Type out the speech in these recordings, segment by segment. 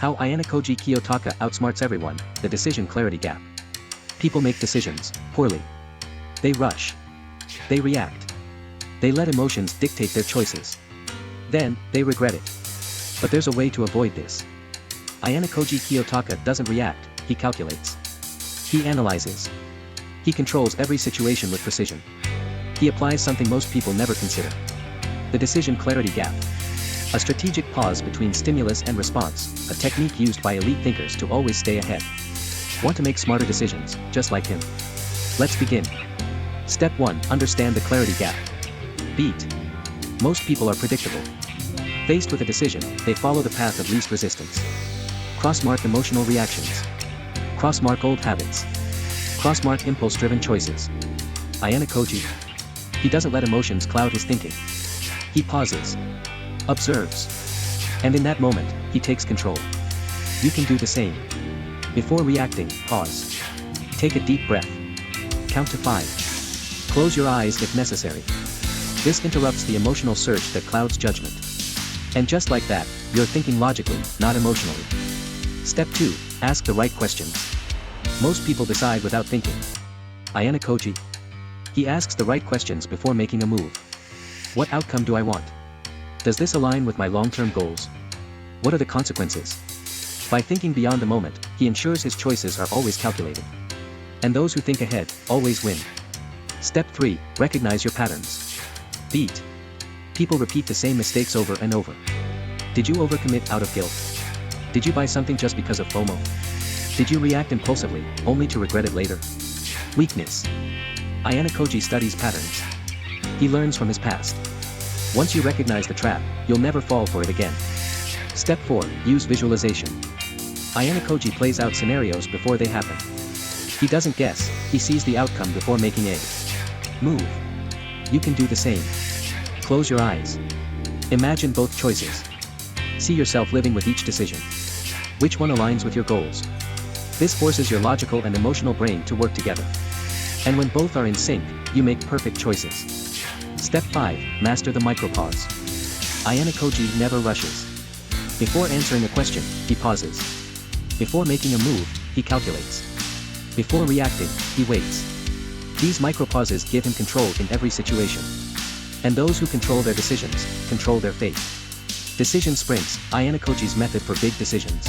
How Ayanokoji Kiyotaka outsmarts everyone, the decision clarity gap. People make decisions poorly. They rush. They react. They let emotions dictate their choices. Then, they regret it. But there's a way to avoid this. Ayanokoji Kiyotaka doesn't react, he calculates. He analyzes. He controls every situation with precision. He applies something most people never consider. The decision clarity gap. A strategic pause between stimulus and response, a technique used by elite thinkers to always stay ahead. Want to make smarter decisions, just like him? Let's begin. Step 1. Understand the clarity gap. Beat. Most people are predictable. Faced with a decision, they follow the path of least resistance. Cross-mark emotional reactions. Cross-mark old habits. Cross-mark impulse-driven choices. Ayanokoji. He doesn't let emotions cloud his thinking. He pauses. Observes. And in that moment, he takes control. You can do the same. Before reacting, pause. Take a deep breath. Count to 5. Close your eyes if necessary. This interrupts the emotional surge that clouds judgment. And just like that, you're thinking logically, not emotionally. Step 2. Ask the right questions. Most people decide without thinking. Ayanokoji. He asks the right questions before making a move. What outcome do I want? Does this align with my long-term goals? What are the consequences? By thinking beyond the moment, he ensures his choices are always calculated. And those who think ahead, always win. Step 3. Recognize your patterns. Beat. People repeat the same mistakes over and over. Did you overcommit out of guilt? Did you buy something just because of FOMO? Did you react impulsively, only to regret it later? Weakness. Ayanokoji studies patterns. He learns from his past. Once you recognize the trap, you'll never fall for it again. Step 4. Use visualization. Ayanokoji plays out scenarios before they happen. He doesn't guess, he sees the outcome before making a move. You can do the same. Close your eyes. Imagine both choices. See yourself living with each decision. Which one aligns with your goals? This forces your logical and emotional brain to work together. And when both are in sync, you make perfect choices. Step 5. Master the micropause. Ayanokoji never rushes. Before answering a question, he pauses. Before making a move, he calculates. Before reacting, he waits. These micropauses give him control in every situation. And those who control their decisions, control their fate. Decision sprints, Ayanokoji's method for big decisions.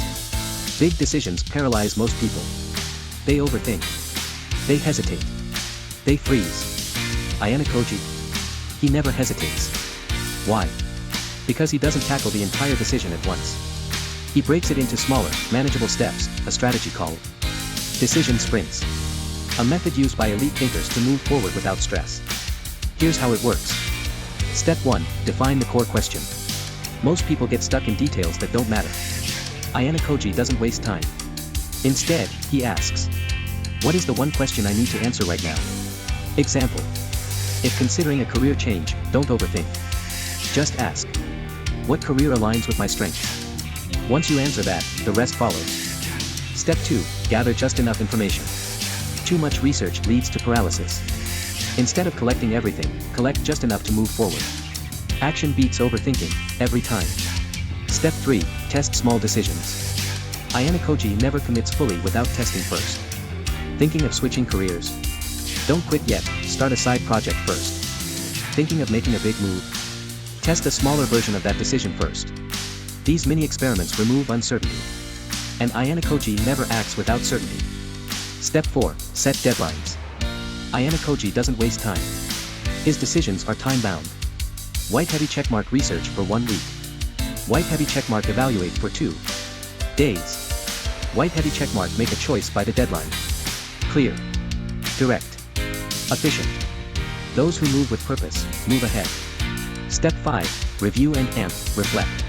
Big decisions paralyze most people. They overthink. They hesitate. They freeze. Ayanokoji. He never hesitates. Why? Because he doesn't tackle the entire decision at once. He breaks it into smaller, manageable steps, a strategy called decision sprints. A method used by elite thinkers to move forward without stress. Here's how it works. Step 1. Define the core question. Most people get stuck in details that don't matter. Ayanokoji doesn't waste time. Instead, he asks, what is the one question I need to answer right now? Example. If considering a career change, don't overthink. Just ask. What career aligns with my strengths? Once you answer that, the rest follows. Step 2. Gather just enough information. Too much research leads to paralysis. Instead of collecting everything, collect just enough to move forward. Action beats overthinking, every time. Step 3. Test small decisions. Ayanokoji never commits fully without testing first. Thinking of switching careers? Don't quit yet, start a side project first. Thinking of making a big move? Test a smaller version of that decision first. These mini experiments remove uncertainty. And Ayanokoji never acts without certainty. Step 4. Set deadlines. Ayanokoji doesn't waste time. His decisions are time-bound. White heavy checkmark research for 1 week. White heavy checkmark evaluate for 2 days. White heavy checkmark make a choice by the deadline. Clear. Direct. Efficient. Those who move with purpose, move ahead. Step 5. Review and reflect.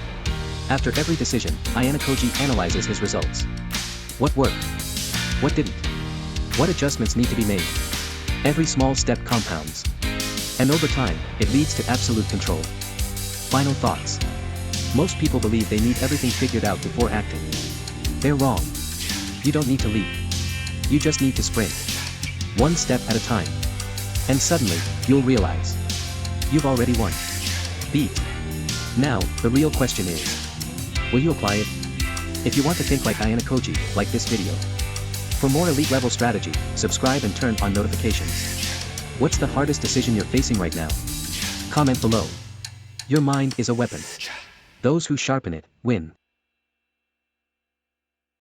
After every decision, Ayanokoji analyzes his results. What worked? What didn't? What adjustments need to be made? Every small step compounds. And over time, it leads to absolute control. Final thoughts. Most people believe they need everything figured out before acting. They're wrong. You don't need to leap. You just need to sprint. One step at a time. And suddenly, you'll realize. You've already won. Beat. Now, the real question is, will you apply it? If you want to think like Ayanokoji, like this video. For more elite level strategy, subscribe and turn on notifications. What's the hardest decision you're facing right now? Comment below. Your mind is a weapon. Those who sharpen it, win.